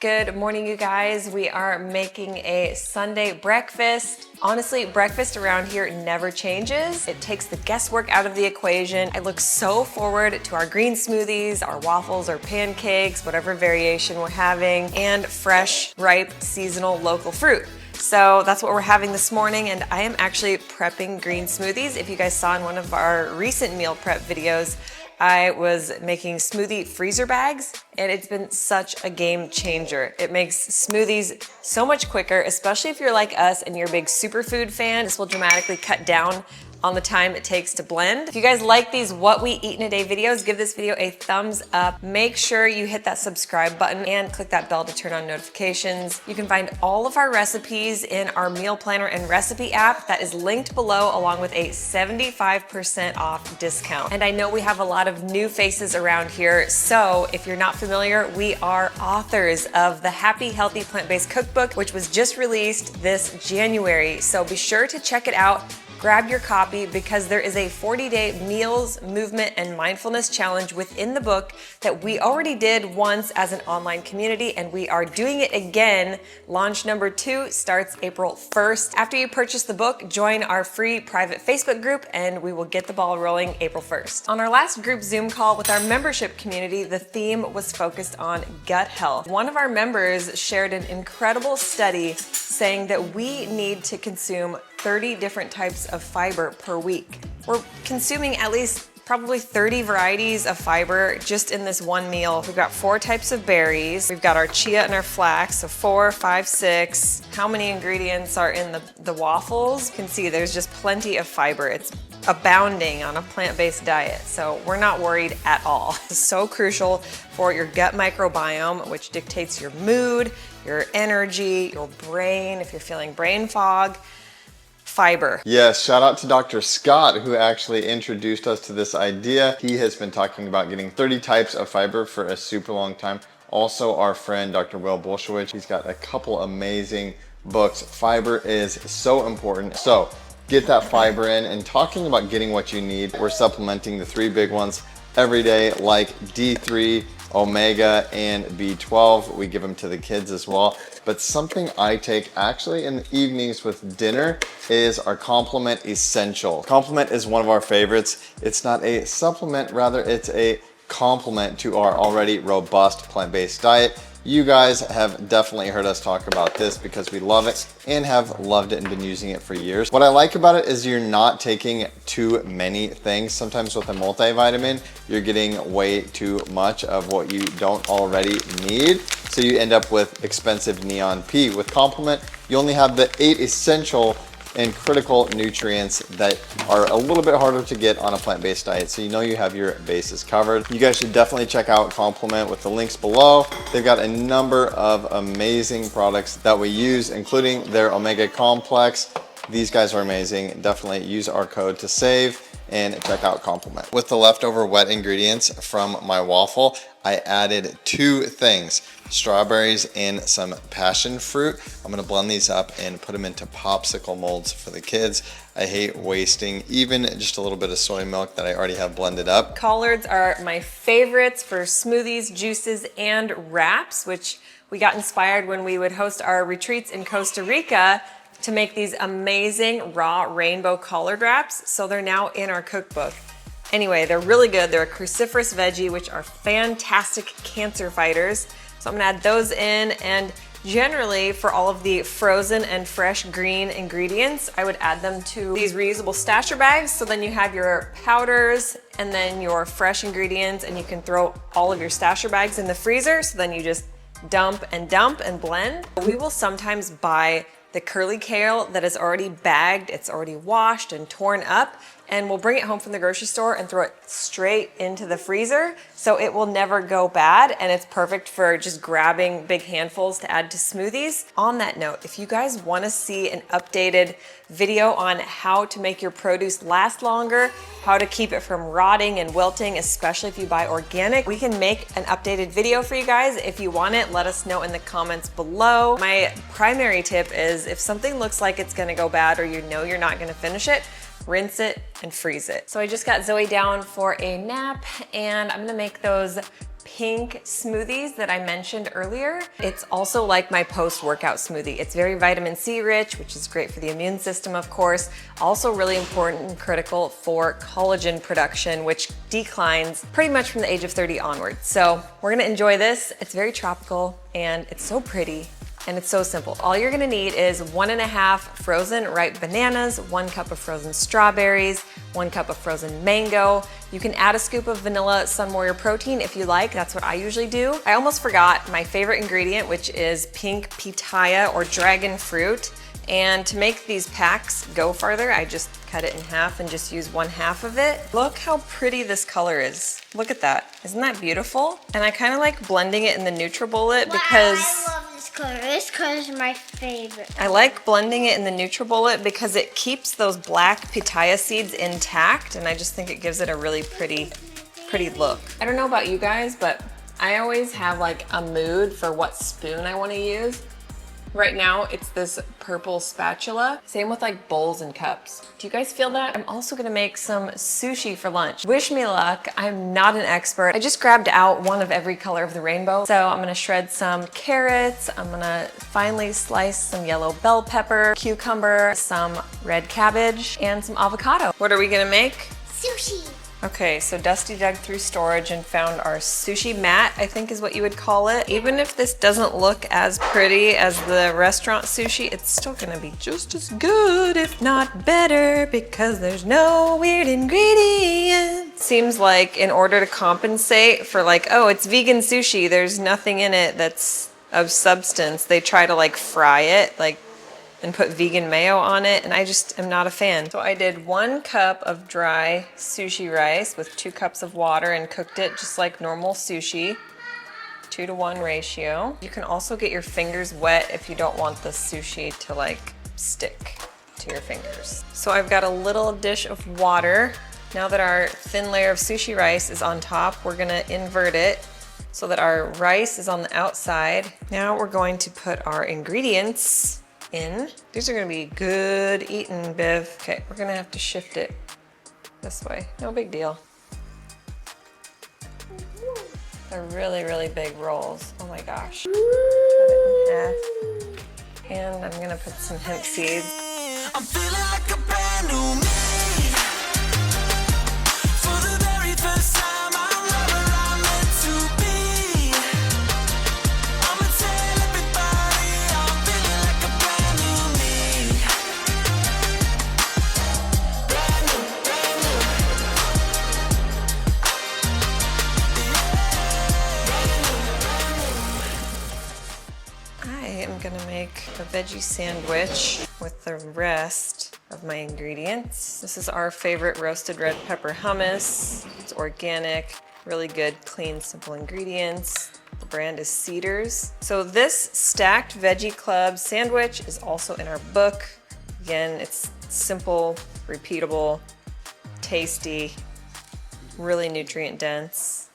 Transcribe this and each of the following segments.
Good morning, you guys. We are making a Sunday breakfast. Honestly, breakfast around here never changes. It takes the guesswork out of the equation. I look so forward to our green smoothies, our waffles, our pancakes, whatever variation we're having, and fresh, ripe, seasonal, local fruit. So that's what we're having this morning, and I am actually prepping green smoothies. If you guys saw in one of our recent meal prep videos, I was making smoothie freezer bags, and it's been such a game changer. It makes smoothies so much quicker, especially if you're like us and you're a big superfood fan. This will dramatically cut down on the time it takes to blend. If you guys like these What We Eat in a Day videos, give this video a thumbs up. Make sure you hit that subscribe button and click that bell to turn on notifications. You can find all of our recipes in our meal planner and recipe app that is linked below, along with a 75% off discount. And I know we have a lot of new faces around here, so if you're not familiar, we are authors of the Happy Healthy Plant-Based Cookbook, which was just released this January. So be sure to check it out. Grab your copy because there is a 40-day meals, movement, and mindfulness challenge within the book that we already did once as an online community, and we are doing it again. Launch number 2 starts April 1st. After you purchase the book, join our free private Facebook group and we will get the ball rolling April 1st. On our last group Zoom call with our membership community, the theme was focused on gut health. One of our members shared an incredible study saying that we need to consume 30 different types of fiber per week. We're consuming at least probably 30 varieties of fiber just in this one meal. We've got 4 types of berries. We've got our chia and our flax, so 4, 5, 6. How many ingredients are in the waffles? You can see there's just plenty of fiber. It's abounding on a plant-based diet, so we're not worried at all. It's so crucial for your gut microbiome, which dictates your mood, your energy, your brain, if you're feeling brain fog. Fiber. Yes, shout out to Dr. Scott, who actually introduced us to this idea. He has been talking about getting 30 types of fiber for a super long time. Also, our friend Dr. Will Bolshevich, he's got a couple amazing books. Fiber is so important. So get that fiber in. And talking about getting what you need, we're supplementing the 3 big ones every day, like D3, omega, and B12. We give them to the kids as well. But something I take actually in the evenings with dinner is our Complement Essential. Complement is one of our favorites. It's not a supplement, rather it's a complement to our already robust plant-based diet. You guys have definitely heard us talk about this because we love it and have loved it and been using it for years. What I like about it is you're not taking too many things. Sometimes with a multivitamin, you're getting way too much of what you don't already need. So you end up with expensive Neon P. With Complement, you only have the 8 essential and critical nutrients that are a little bit harder to get on a plant-based diet, so you know you have your bases covered. You guys should definitely check out Complement with the links below. They've got a number of amazing products that we use, including their omega complex. These guys are amazing. Definitely use our code to save and check out Complement. With the leftover wet ingredients from my waffle, I added 2 things: strawberries and some passion fruit. I'm gonna blend these up and put them into popsicle molds for the kids. I hate wasting even just a little bit of soy milk that I already have blended up. Collards are my favorites for smoothies, juices, and wraps, which we got inspired when we would host our retreats in Costa Rica to make these amazing raw rainbow collard wraps. So they're now in our cookbook. Anyway, they're really good. They're a cruciferous veggie, which are fantastic cancer fighters. So I'm gonna add those in, and generally for all of the frozen and fresh green ingredients, I would add them to these reusable stasher bags. So then you have your powders and then your fresh ingredients, and you can throw all of your stasher bags in the freezer. So then you just dump and blend. We will sometimes buy the curly kale that is already bagged, it's already washed and torn up, and we'll bring it home from the grocery store and throw it straight into the freezer, so it will never go bad, and it's perfect for just grabbing big handfuls to add to smoothies. On that note, if you guys want to see an updated video on how to make your produce last longer, how to keep it from rotting and wilting, especially if you buy organic, we can make an updated video for you guys. If you want it, let us know in the comments below. My primary tip is if something looks like it's gonna go bad or you know you're not gonna finish it, rinse it and freeze it. So I just got Zoe down for a nap, and I'm gonna make those pink smoothies that I mentioned earlier. It's also like my post-workout smoothie. It's very vitamin C rich, which is great for the immune system, of course. Also really important and critical for collagen production, which declines pretty much from the age of 30 onward. So we're gonna enjoy this. It's very tropical and it's so pretty. And it's so simple. All you're gonna need is 1.5 frozen ripe bananas, 1 cup of frozen strawberries, 1 cup of frozen mango. You can add a scoop of vanilla Sun Warrior protein if you like. That's what I usually do. I almost forgot my favorite ingredient, which is pink pitaya or dragon fruit. And to make these packs go farther, I just cut it in half and just use 1/2 of it. Look how pretty this color is. Look at that. Isn't that beautiful? And I kind of like blending it in the NutriBullet because I love this color. This color is my favorite. I like blending it in the NutriBullet because it keeps those black pitaya seeds intact, and I just think it gives it a really pretty look. I don't know about you guys, but I always have like a mood for what spoon I want to use. Right now, it's this purple spatula. Same with like bowls and cups. Do you guys feel that? I'm also gonna make some sushi for lunch. Wish me luck. I'm not an expert. I just grabbed out one of every color of the rainbow. So I'm gonna shred some carrots. I'm gonna finely slice some yellow bell pepper, cucumber, some red cabbage, and some avocado. What are we gonna make? Sushi. Okay, so Dusty dug through storage and found our sushi mat, I think is what you would call it. Even if this doesn't look as pretty as the restaurant sushi, it's still gonna be just as good, if not better, because there's no weird ingredients. Seems like in order to compensate for like, oh, it's vegan sushi, there's nothing in it that's of substance, they try to like fry it, like, and put vegan mayo on it, and I just am not a fan. So I did 1 cup of dry sushi rice with 2 cups of water and cooked it just like normal sushi, 2-to-1 ratio. You can also get your fingers wet if you don't want the sushi to like stick to your fingers. So I've got a little dish of water. Now that our thin layer of sushi rice is on top, we're gonna invert it so that our rice is on the outside. Now we're going to put our ingredients in. These are gonna be good eating, Biv. Okay, we're gonna have to shift it this way. No big deal. They're really, really big rolls. Oh my gosh. Cut it in half. And I'm gonna put some hemp seeds. I'm feeling like a brand new me. For the very first time, I'm where I'm meant to be. I'ma tell everybody I'm feeling like a brand new me. Brand new, brand new. I am gonna make a veggie sandwich with the rest of my ingredients. This is our favorite roasted red pepper hummus. It's organic, really good, clean, simple ingredients. The brand is Cedars. So this stacked veggie club sandwich is also in our book. Again, it's simple, repeatable, tasty, really nutrient dense.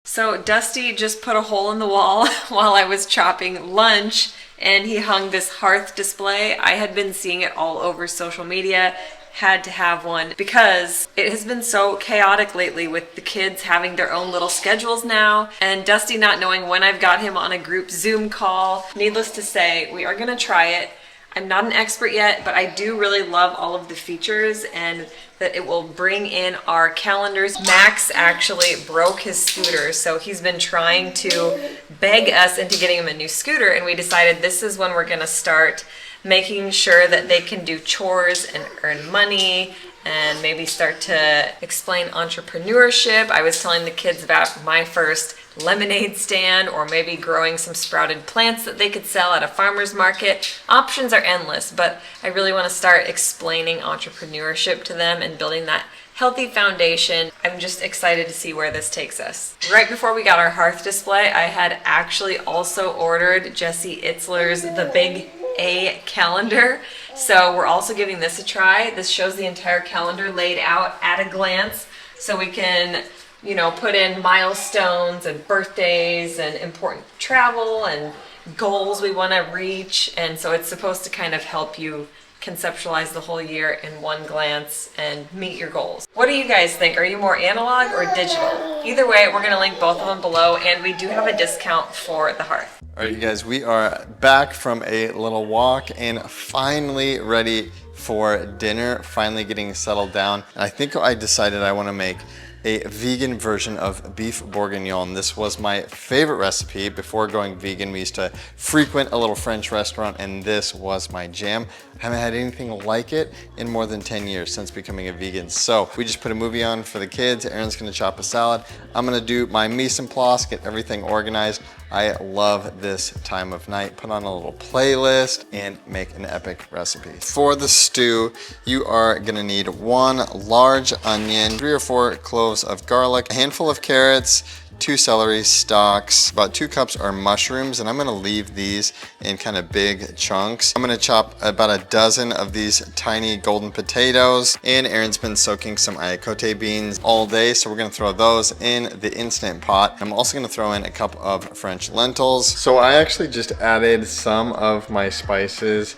So Dusty just put a hole in the wall while I was chopping lunch, and he hung this hearth display. I had been seeing it all over social media, had to have one because it has been so chaotic lately with the kids having their own little schedules now and Dusty not knowing when I've got him on a group Zoom call. Needless to say, we are gonna try it. I'm not an expert yet, but I do really love all of the features and that it will bring in our calendars. Max actually broke his scooter, so he's been trying to beg us into getting him a new scooter, and we decided this is when we're gonna start making sure that they can do chores and earn money and maybe start to explain entrepreneurship. I was telling the kids about my first lemonade stand, or maybe growing some sprouted plants that they could sell at a farmer's market. Options are endless, but I really want to start explaining entrepreneurship to them and building that healthy foundation. I'm just excited to see where this takes us. Right before we got our hearth display, I had actually also ordered Jesse Itzler's The Big A calendar. So we're also giving this a try. This shows the entire calendar laid out at a glance, so we can, you know, put in milestones and birthdays and important travel and goals we want to reach. And so it's supposed to kind of help you conceptualize the whole year in one glance and meet your goals. What do you guys think? Are you more analog or digital? Either way, we're gonna link both of them below, and we do have a discount for the Hearth. All right, you guys, we are back from a little walk and finally ready for dinner, finally getting settled down. And I think I decided I want to make a vegan version of beef bourguignon. This was my favorite recipe before going vegan. We used to frequent a little French restaurant and this was my jam. I haven't had anything like it in more than 10 years since becoming a vegan. So we just put a movie on for the kids. Erin's gonna chop a salad. I'm gonna do my mise en place, get everything organized. I love this time of night. Put on a little playlist and make an epic recipe. For the stew, you are gonna need 1 large onion, 3 or 4 cloves of garlic, a handful of carrots, 2 celery stalks, about 2 cups are mushrooms, and I'm gonna leave these in kind of big chunks. I'm gonna chop about a dozen of these tiny golden potatoes, and Erin's been soaking some ayacote beans all day, so we're gonna throw those in the Instant Pot. I'm also gonna throw in a cup of French lentils. So I actually just added some of my spices,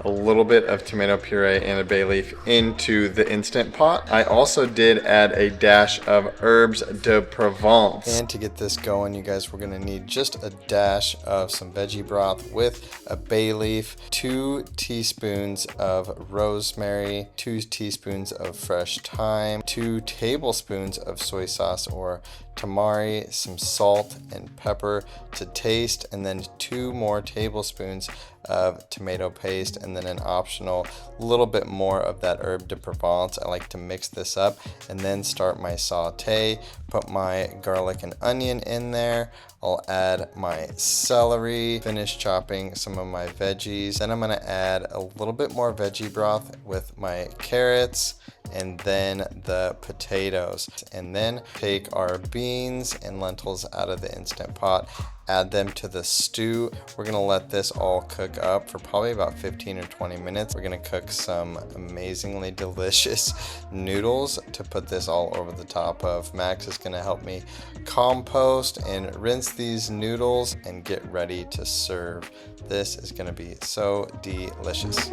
a little bit of tomato puree and a bay leaf into the Instant Pot. I also did add a dash of herbs de Provence. And to get this going, you guys, we're gonna need just a dash of some veggie broth with a bay leaf, 2 teaspoons of rosemary, 2 teaspoons of fresh thyme, 2 tablespoons of soy sauce or tamari, some salt and pepper to taste, and then 2 more tablespoons of tomato paste, and then an optional little bit more of that herb de Provence. I like to mix this up and then start my saute. Put my garlic and onion in there. I'll add my celery, finish chopping some of my veggies. Then I'm gonna add a little bit more veggie broth with my carrots and then the potatoes. And then take our beans and lentils out of the Instant Pot, add them to the stew. We're gonna let this all cook up for probably about 15 or 20 minutes. We're gonna cook some amazingly delicious noodles to put this all over the top of. Max is gonna help me compost and rinse these noodles and get ready to serve. This is gonna be so delicious.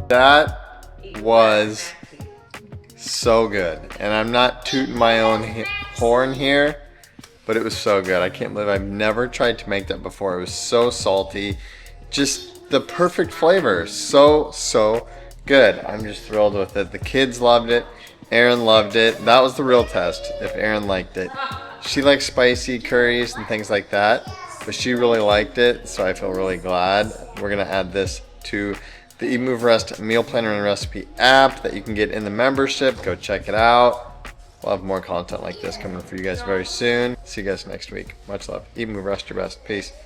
That was so good. And I'm not tooting my own horn here, but it was so good. I can't believe I've never tried to make that before. It was so salty, just the perfect flavor. So good. I'm just thrilled with it. The kids loved it. Erin loved it. That was the real test, if Erin liked it. She likes spicy curries and things like that, but she really liked it, so I feel really glad. We're gonna add this to the EatMoveRest meal planner and recipe app that you can get in the membership. Go check it out. We'll have more content like this coming for you guys very soon. See you guys next week. Much love. EatMoveRest, your best. Peace.